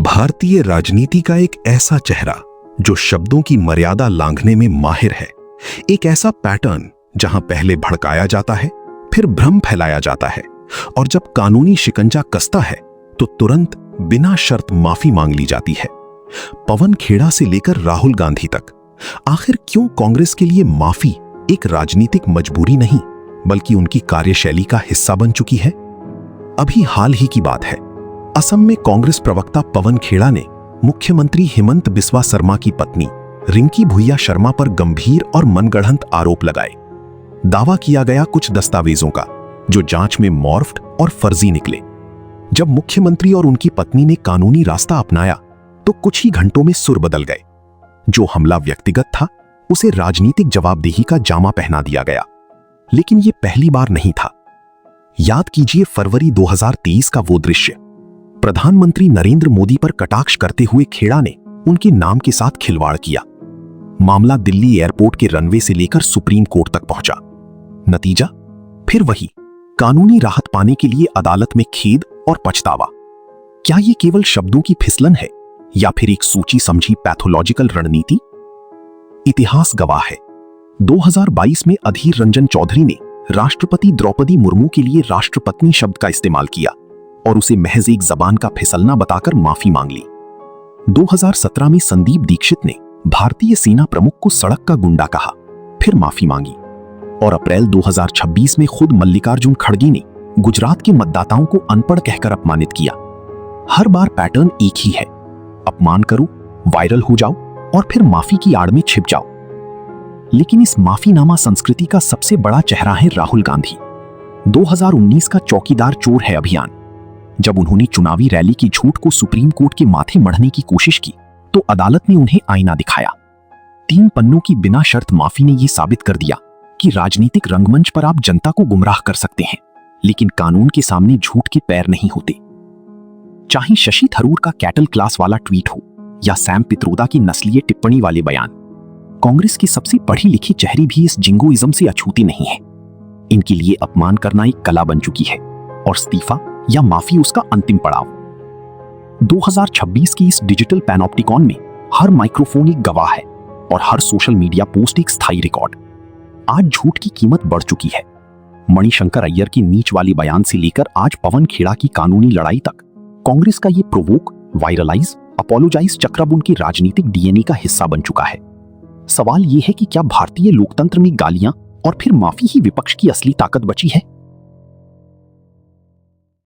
भारतीय राजनीति का एक ऐसा चेहरा जो शब्दों की मर्यादा लांघने में माहिर है। एक ऐसा पैटर्न जहां पहले भड़काया जाता है, फिर भ्रम फैलाया जाता है और जब कानूनी शिकंजा कसता है तो तुरंत बिना शर्त माफी मांग ली जाती है। पवन खेड़ा से लेकर राहुल गांधी तक, आखिर क्यों कांग्रेस के लिए माफी एक राजनीतिक मजबूरी नहीं बल्कि उनकी कार्यशैली का हिस्सा बन चुकी है? अभी हाल ही की बात है, असम में कांग्रेस प्रवक्ता पवन खेड़ा ने मुख्यमंत्री हेमंत बिस्वा शर्मा की पत्नी रिंकी भुइया शर्मा पर गंभीर और मनगढ़ंत आरोप लगाए। दावा किया गया कुछ दस्तावेजों का जो जांच में मॉर्फ्ड और फर्जी निकले। जब मुख्यमंत्री और उनकी पत्नी ने कानूनी रास्ता अपनाया तो कुछ ही घंटों में सुर बदल गए। जो हमला व्यक्तिगत था उसे राजनीतिक जवाबदेही का जामा पहना दिया गया। लेकिन यह पहली बार नहीं था। याद कीजिए फरवरी 2023 का वो दृश्य। प्रधानमंत्री नरेंद्र मोदी पर कटाक्ष करते हुए खेड़ा ने उनके नाम के साथ खिलवाड़ किया। मामला दिल्ली एयरपोर्ट के रनवे से लेकर सुप्रीम कोर्ट तक पहुंचा। नतीजा फिर वही, कानूनी राहत पाने के लिए अदालत में खेद और पछतावा। क्या यह केवल शब्दों की फिसलन है या फिर एक सोची समझी पैथोलॉजिकल रणनीति? इतिहास गवाह है। 2022 में अधीर रंजन चौधरी ने राष्ट्रपति द्रौपदी मुर्मू के लिए राष्ट्रपत्नी शब्द का इस्तेमाल किया और उसे महज एक जबान का फिसलना बताकर माफी मांग ली। 2017 में संदीप दीक्षित ने भारतीय सेना प्रमुख को सड़क का गुंडा कहा, फिर माफी मांगी। और अप्रैल 2026 में खुद मल्लिकार्जुन खड़गे ने गुजरात के मतदाताओं को अनपढ़ कहकर अपमानित किया। हर बार पैटर्न एक ही है, अपमान करो, वायरल हो जाओ और फिर माफी की आड़ में छिप जाओ। लेकिन इस माफीनामा संस्कृति का सबसे बड़ा चेहरा है राहुल गांधी। 2019 का चौकीदार चोर है अभियान। जब उन्होंने चुनावी रैली की झूठ को सुप्रीम कोर्ट के माथे मढ़ने की कोशिश की तो अदालत ने उन्हें आईना दिखाया। 3 पन्नों की बिना शर्त माफी ने यह साबित कर दिया कि राजनीतिक रंगमंच पर आप जनता को गुमराह कर सकते हैं, लेकिन कानून के सामने झूठ के पैर नहीं होते। चाहे शशि थरूर का कैटल क्लास वाला ट्वीट हो या सैम पित्रोदा की नस्लीय टिप्पणी वाले बयान, कांग्रेस की सबसे पढ़ी लिखी चेहरी भी इस जिंगोइज्म से अछूती नहीं है। इनके लिए अपमान करना एक कला बन चुकी है और इस्तीफा या माफी उसका अंतिम पड़ाव। 2026 की इस डिजिटल पैनोप्टिकॉन में हर माइक्रोफोन एक गवाह है और हर सोशल मीडिया पोस्ट एक स्थायी रिकॉर्ड। आज झूठ की कीमत बढ़ चुकी है। मणिशंकर अय्यर की नीच वाली बयान से लेकर आज पवन खेड़ा की कानूनी लड़ाई तक, कांग्रेस का ये प्रोवोक, वायरलाइज, अपोलोजाइज चक्र उनकी राजनीतिक डीएनए का हिस्सा बन चुका है। सवाल यह है कि क्या भारतीय लोकतंत्र में गालियां और फिर माफी ही विपक्ष की असली ताकत बची है?